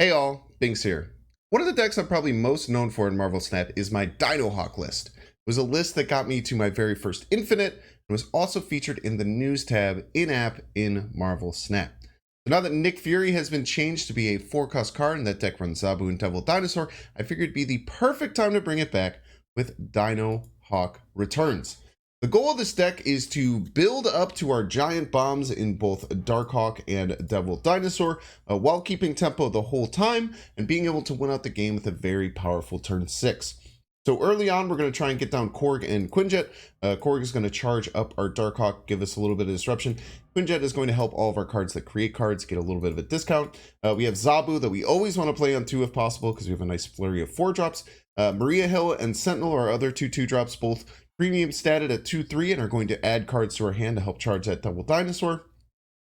Hey all, Binks here. One of the decks I'm probably most known for in Marvel Snap is my Dino Darkhawk List. It was a list that got me to my very first Infinite and was also featured in the News tab in-app in Marvel Snap. So now that Nick Fury has been changed to be a 4-cost card and that deck runs Zabu and Devil Dinosaur, I figured it'd be the perfect time to bring it back with Dino Darkhawk Returns. The goal of this deck is to build up to our giant bombs in both Darkhawk and Devil Dinosaur while keeping tempo the whole time and being able to win out the game with a very powerful turn 6. So early on, we're going to try and get down Korg and Quinjet. Korg is going to charge up our Darkhawk, give us a little bit of disruption. Quinjet is going to help all of our cards that create cards get a little bit of a discount. We have Zabu that we always want to play on 2 if possible because we have a nice flurry of 4-drops. Maria Hill and Sentinel are other 2/2 drops, both premium statted at 2/3 and are going to add cards to our hand to help charge that Devil Dinosaur.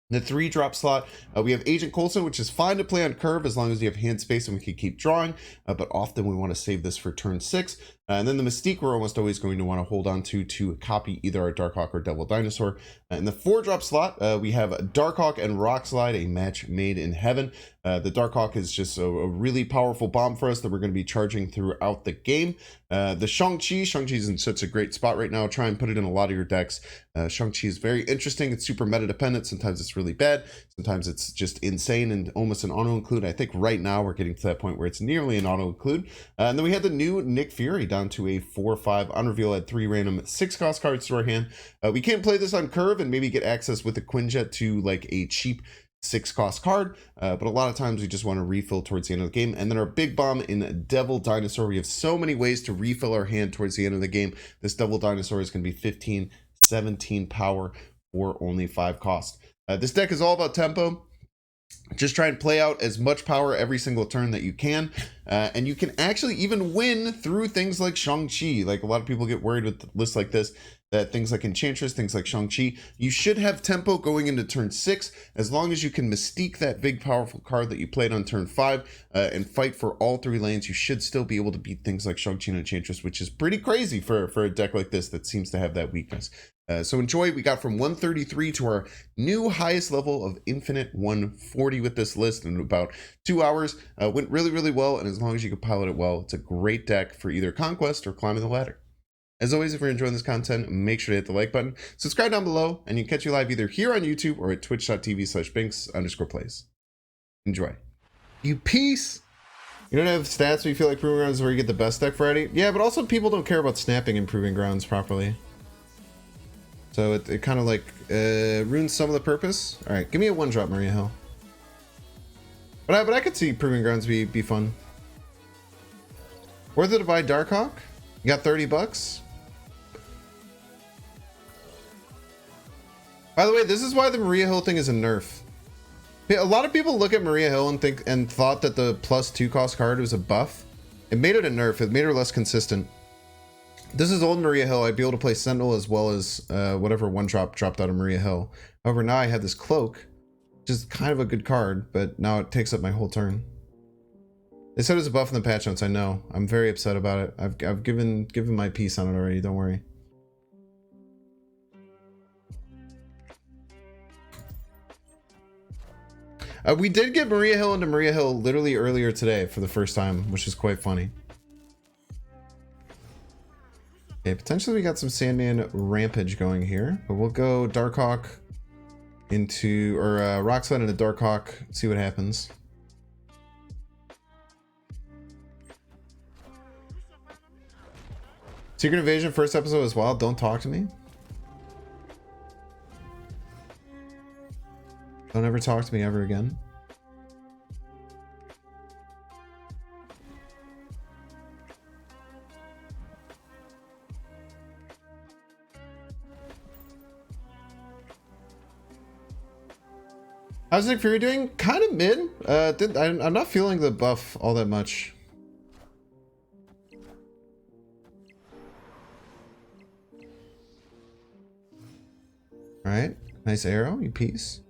In the 3-drop slot, we have Agent Coulson, which is fine to play on curve as long as you have hand space and we can keep drawing, but often we want to save this for turn 6. And then the Mystique we're almost always going to want to hold on to copy either our Darkhawk or Devil Dinosaur. In the 4-drop slot, we have Darkhawk and Rock Slide, a match made in heaven. The Darkhawk is just a really powerful bomb for us that we're going to be charging throughout the game. The Shang-Chi's in such a great spot right now. Try and put it in a lot of your decks. Shang-Chi is very interesting. It's super meta dependent. Sometimes it's really bad. Sometimes it's just insane and almost an auto-include. I think right now we're getting to that point where it's nearly an auto-include. And then we had the new Nick Fury down to a 4/5 on reveal at 3 random 6-cost cards to our hand. We can't play this on curve and maybe get access with a Quinjet to like a cheap 6-cost card, but a lot of times we just want to refill towards the end of the game. And then our big bomb in Devil Dinosaur, we have so many ways to refill our hand towards the end of the game. This Devil Dinosaur is going to be 15, 17 power for only 5 cost. This deck is all about tempo. Just try and play out as much power every single turn that you can, and you can actually even win through things like Shang-Chi. Like a lot of people get worried with lists like this, that things like Enchantress, things like Shang-Chi, you should have tempo going into turn 6 as long as you can Mystique that big powerful card that you played on turn 5 and fight for all 3 lanes. You should still be able to beat things like Shang-Chi and Enchantress, which is pretty crazy for a deck like this that seems to have that weakness. So enjoy. We got from 133 to our new highest level of Infinite 140 with this list in about 2 hours. Went really well, and as long as you can pilot it well, it's a great deck for either Conquest or climbing the ladder. As always, if you're enjoying this content, make sure to hit the like button, subscribe down below, and you can catch you live either here on YouTube or at twitch.tv/binks_plays. Enjoy. You piece! You don't have stats where you feel like Proving Grounds is where you get the best deck variety? Yeah, but also people don't care about snapping in Proving Grounds properly. So it kind of like ruins some of the purpose. All right, give me a 1-drop Maria Hill. But I could see Proving Grounds be fun. Worth it to buy Darkhawk? You got 30 bucks? By the way, this is why the Maria Hill thing is a nerf. A lot of people look at Maria Hill and thought that the plus 2-cost card was a buff. It made it a nerf. It made her less consistent. This is old Maria Hill. I'd be able to play Sentinel as well as whatever 1-drop dropped out of Maria Hill. However, now I have this Cloak, which is kind of a good card, but now it takes up my whole turn. They said it was a buff in the patch notes. I know. I'm very upset about it. I've given my piece on it already. Don't worry. We did get Maria Hill into Maria Hill literally earlier today for the first time, which is quite funny. Okay, potentially we got some Sandman Rampage going here, but we'll go Darkhawk into, or Rockslide into Darkhawk, see what happens. Secret Invasion first episode as well. Don't talk to me. Don't ever talk to me ever again. How's Nick Fury doing? Kind of mid. I'm not feeling the buff all that much. All right, nice arrow, you piece.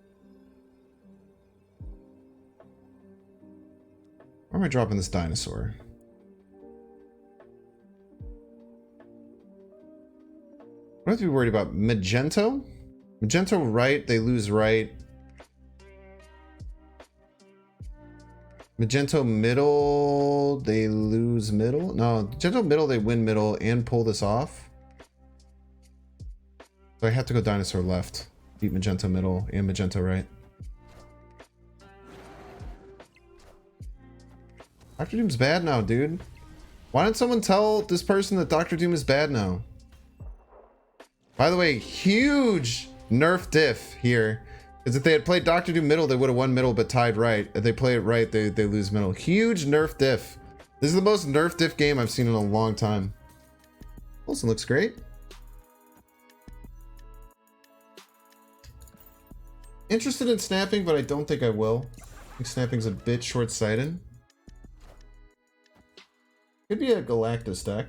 Where am I dropping this dinosaur? What do I have to be worried about? Magento? Magento right, they lose right. Magento middle, they lose middle. No, Magento middle, they win middle and pull this off. So I have to go dinosaur left. Beat Magento middle and Magento right. Dr. Doom's bad now, dude. Why didn't someone tell this person that Dr. Doom is bad now? By the way, huge nerf diff here. Because if they had played Dr. Doom middle, they would have won middle but tied right. If they play it right, they lose middle. Huge nerf diff. This is the most nerf diff game I've seen in a long time. Wilson looks great. Interested in snapping, but I don't think I will. I think snapping's a bit short-sighted. Could be a Galactus deck.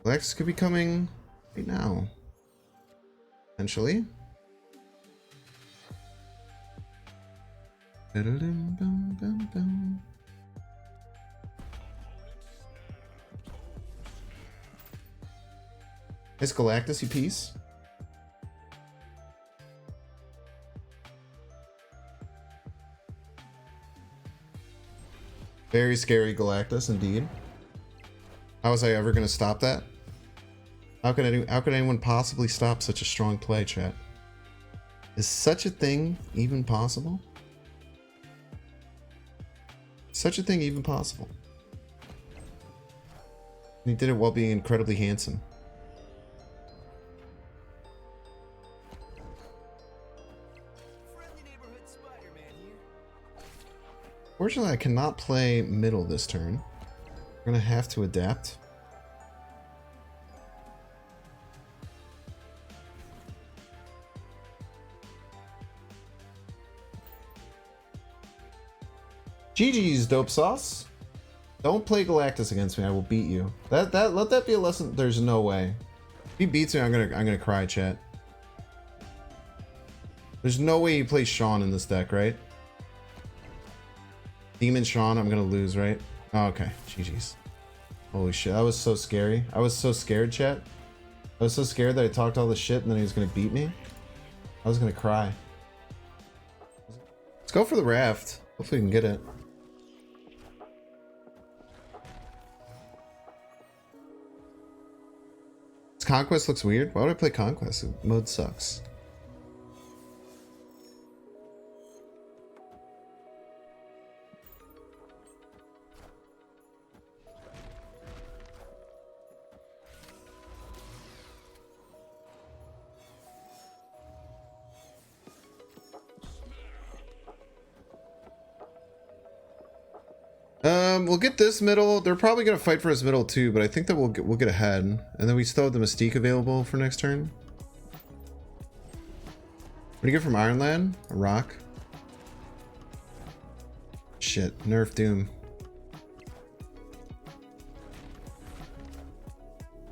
Galactus could be coming right now. Potentially. Is Galactus, you piece? Very scary Galactus, indeed. How was I ever going to stop that? How could anyone possibly stop such a strong play, chat? Is such a thing even possible? Such a thing even possible? And he did it while being incredibly handsome. Fortunately, I cannot play middle this turn. We're gonna have to adapt. GG's, dope sauce. Don't play Galactus against me. I will beat you. Let that be a lesson. There's no way. If he beats me, I'm gonna cry, chat. There's no way he plays Sean in this deck, right? Demon Sean, I'm gonna lose, right? Oh, okay. GG's. Holy shit, that was so scary. I was so scared, chat. I was so scared that I talked all this shit and then he was gonna beat me. I was gonna cry. Let's go for the raft. Hopefully we can get it. This Conquest looks weird. Why would I play Conquest? The mode sucks. We'll get this middle. They're probably gonna fight for his middle too, but I think that we'll get ahead, and then we still have the Mystique available for next turn. What do you get from Ironland? A rock. Shit, nerf Doom.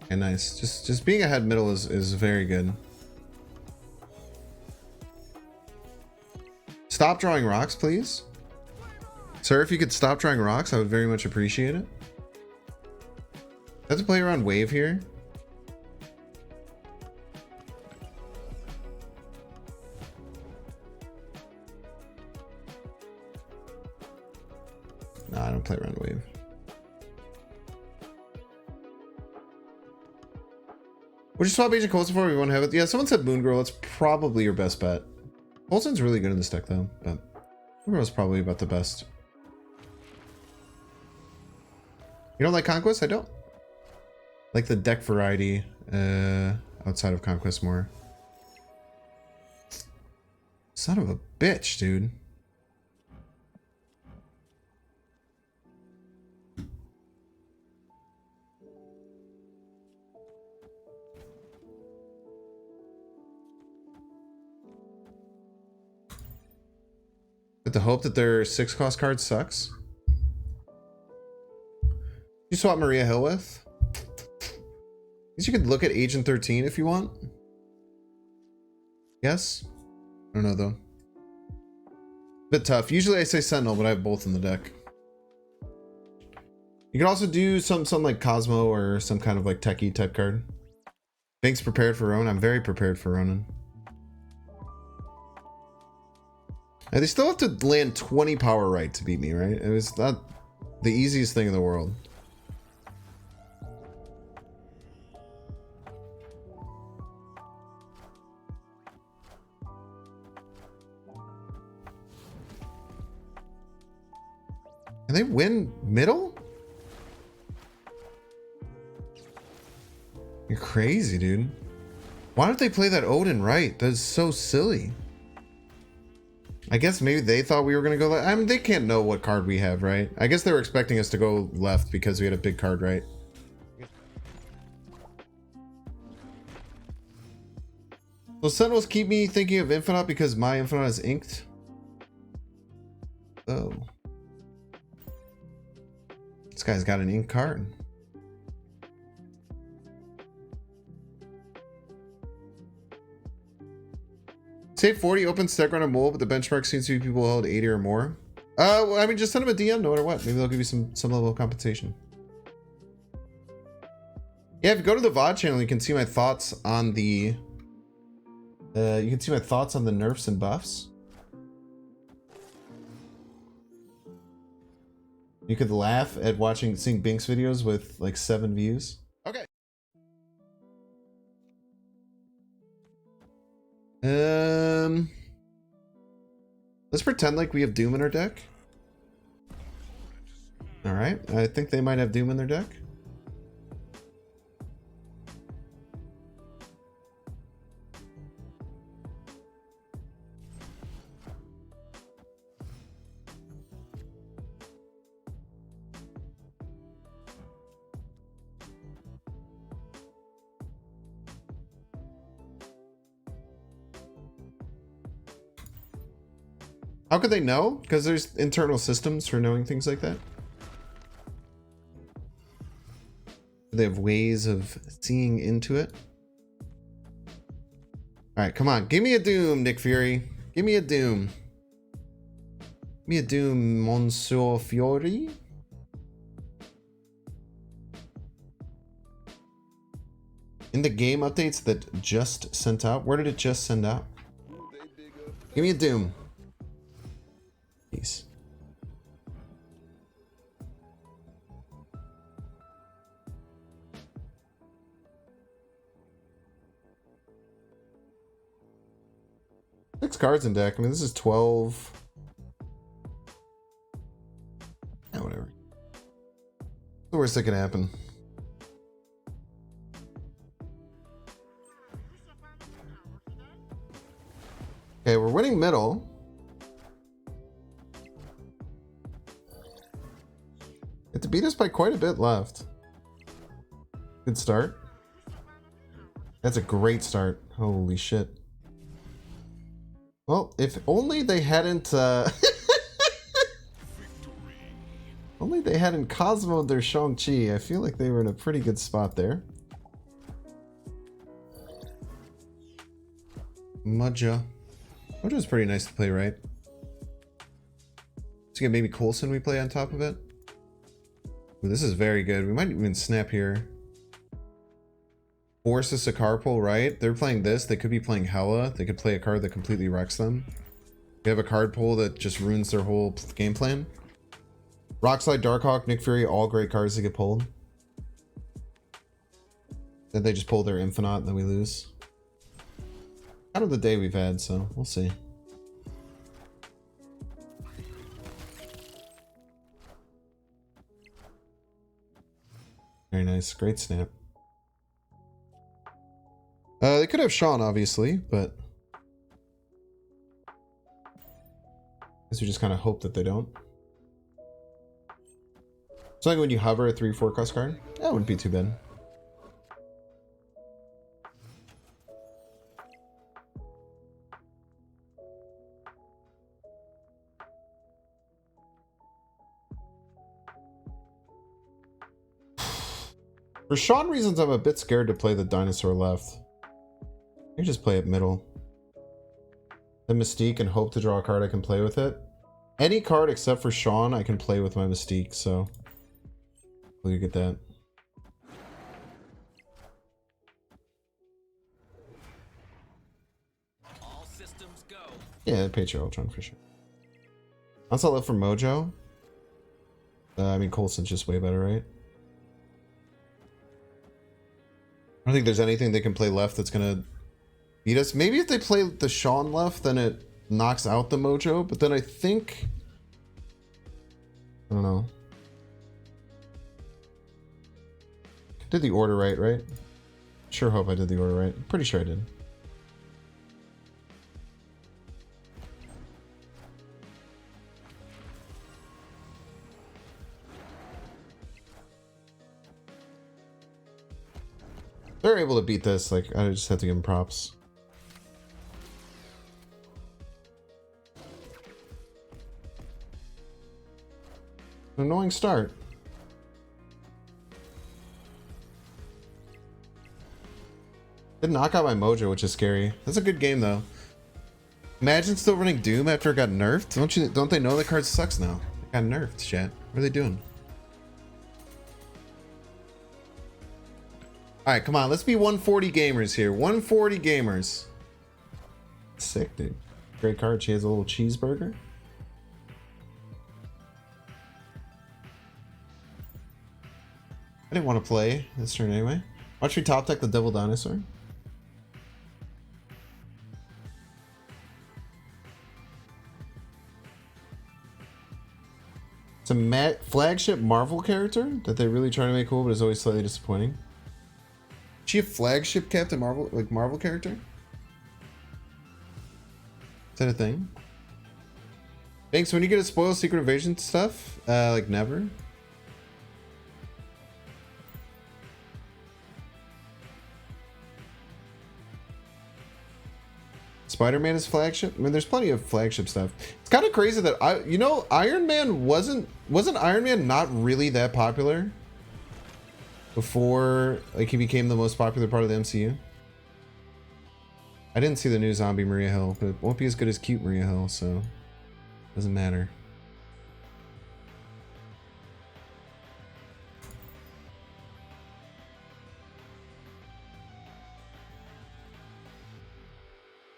Okay, nice. Just being ahead middle is very good. Stop drawing rocks, please. Sir, if you could stop drawing rocks, I would very much appreciate it. I have to play around wave here. Nah, I don't play around wave. Would you swap Agent Coulson for if you want to have it? Yeah, someone said Moon Girl. It's probably your best bet. Coulson's really good in this deck though, but Moon Girl's probably about the best. You don't like Conquest? I don't. Like the deck variety outside of Conquest more. Son of a bitch, dude. But the hope that their 6-cost card sucks. You swap Maria Hill with? I guess you could look at Agent 13 if you want. Yes? I don't know though. Bit tough. Usually I say Sentinel, but I have both in the deck. You can also do something like Cosmo or some kind of like techie type card. Pink's prepared for Ronan. I'm very prepared for Ronan. And they still have to land 20 power right to beat me, right? It was not the easiest thing in the world. Can they win middle? You're crazy, dude. Why don't they play that Odin right? That's so silly. I guess maybe they thought we were going to go left. I mean, they can't know what card we have, right? I guess they were expecting us to go left because we had a big card, right? So Sentinels keep me thinking of Infinite because my Infinite is inked. Oh. This guy's got an ink card. Say 40 open stack run a mole, but the benchmark seems to be people held 80 or more. Well, I mean, just send them a DM no matter what. Maybe they'll give you some level of compensation. Yeah, if you go to the VOD channel, you can see my thoughts on the... nerfs and buffs. You could laugh at seeing Bink's videos with like 7 views. Okay. Let's pretend like we have Doom in our deck. All right, I think they might have Doom in their deck. How could they know? Because there's internal systems for knowing things like that. They have ways of seeing into it. All right, come on. Give me a Doom, Nick Fury. Give me a Doom. Give me a Doom, Monsieur Fiori. In the game updates that just sent out. Where did it just send out? Give me a Doom. Peace. Six cards in deck. I mean, this is 12. Yeah, whatever. The worst that could happen. Okay, we're winning middle. It to beat us by quite a bit left. Good start. That's a great start. Holy shit. Well, if only they hadn't only they hadn't Cosmo'd their Shang-Chi. I feel like they were in a pretty good spot there. Mudja. Mudja's pretty nice to play, right? Let's get maybe Coulson we play on top of it. Ooh, this is very good. We might even snap here. Force a Sakar pull, right? They're playing this. They could be playing Hela. They could play a card that completely wrecks them. They have a card pull that just ruins their whole game plan. Rockslide, Darkhawk, Nick Fury, all great cards to get pulled. Then they just pull their Infinite and then we lose. Kind of the day we've had, so we'll see. Very nice. Great snap. They could have Sean, obviously, but I guess we just kind of hope that they don't. It's like when you hover a 3/4 cost card. That wouldn't be too bad. For Sean reasons, I'm a bit scared to play the dinosaur left. You just play it middle. The Mystique and hope to draw a card I can play with it. Any card except for Sean I can play with my Mystique, so will you get that? All systems go. Yeah, Patriot Ultron for sure. Onslaught left for Mojo. I mean, Coulson's just way better, right? I don't think there's anything they can play left that's gonna beat us. Maybe if they play the Sean left, then it knocks out the Mojo. But then I think, I don't know. Did the order right? Sure hope I did the order right. Pretty sure I did. They're able to beat this. Like, I just have to give them props. An annoying start. Did knock out my Mojo, which is scary. That's a good game though. Imagine still running Doom after it got nerfed. Don't they know the card sucks now? It got nerfed, chat. What are they doing? Alright, come on, let's be 140 gamers here. 140 gamers. Sick, dude. Great card. She has a little cheeseburger. I didn't want to play this turn anyway. Watch me top deck the Devil Dinosaur. It's a flagship Marvel character that they really try to make cool, but is always slightly disappointing. Is she a flagship Captain Marvel, like Marvel character? Is that a thing? Thanks. When you get a spoil Secret Invasion stuff, like never. Spider-Man is flagship. I mean, there's plenty of flagship stuff. It's kind of crazy that Iron Man wasn't Iron Man not really that popular before like he became the most popular part of the MCU. I didn't see the new zombie Maria Hill, but it won't be as good as cute Maria Hill, so doesn't matter.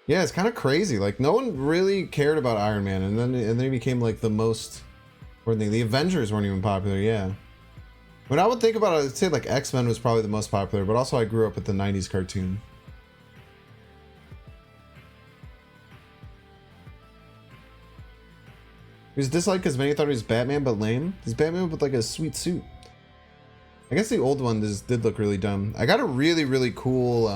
Yeah, it's kind of crazy. Like no one really cared about Iron Man, and then he became like the most important thing. The Avengers weren't even popular. Yeah. When I would think about it, I'd say like X-Men was probably the most popular, but also I grew up with the '90s cartoon. He was disliked because many thought he was Batman, but lame. He's Batman with like a sweet suit. I guess the old one did look really dumb. I got a really cool.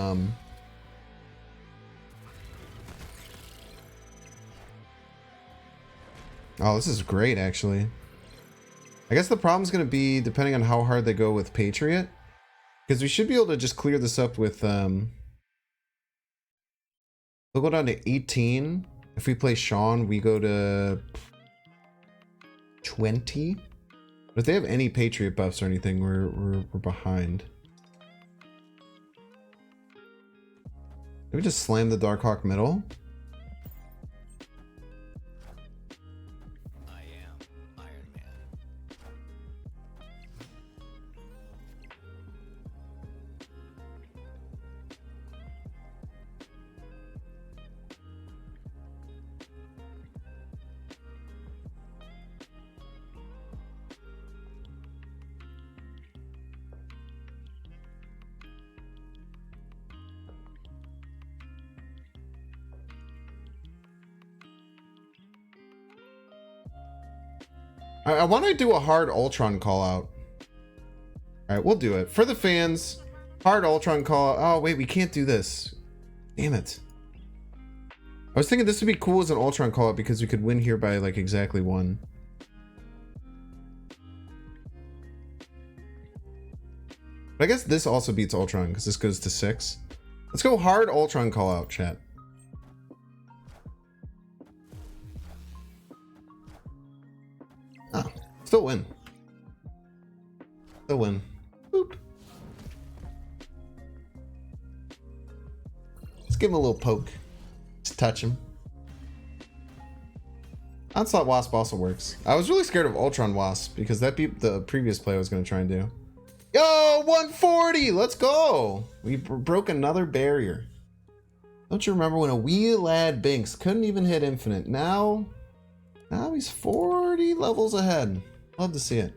Oh, this is great, actually. I guess the problem's going to be depending on how hard they go with Patriot. Because we should be able to just clear this up with... We'll go down to 18. If we play Sean, we go to 20. But if they have any Patriot buffs or anything, we're behind. Maybe just slam the Darkhawk middle. I want to do a hard Ultron call out. All right, we'll do it for the fans. Hard Ultron call out. Oh wait, we can't do this. Damn it. I was thinking this would be cool as an Ultron call out because we could win here by like exactly 1. But I guess this also beats Ultron because this goes to 6. Let's go hard Ultron call out, chat. Oh, still win. Still win. Boop. Let's give him a little poke. Just touch him. Onslaught Wasp also works. I was really scared of Ultron Wasp because that beat the previous play I was going to try and do. Yo, 140! Let's go! We broke another barrier. Don't you remember when a wee lad Binks couldn't even hit infinite? Now Now he's 40 levels ahead. Love to see it.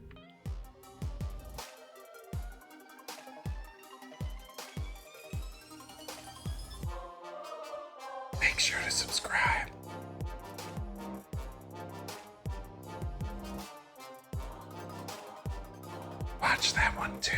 Make sure to subscribe. Watch that one too.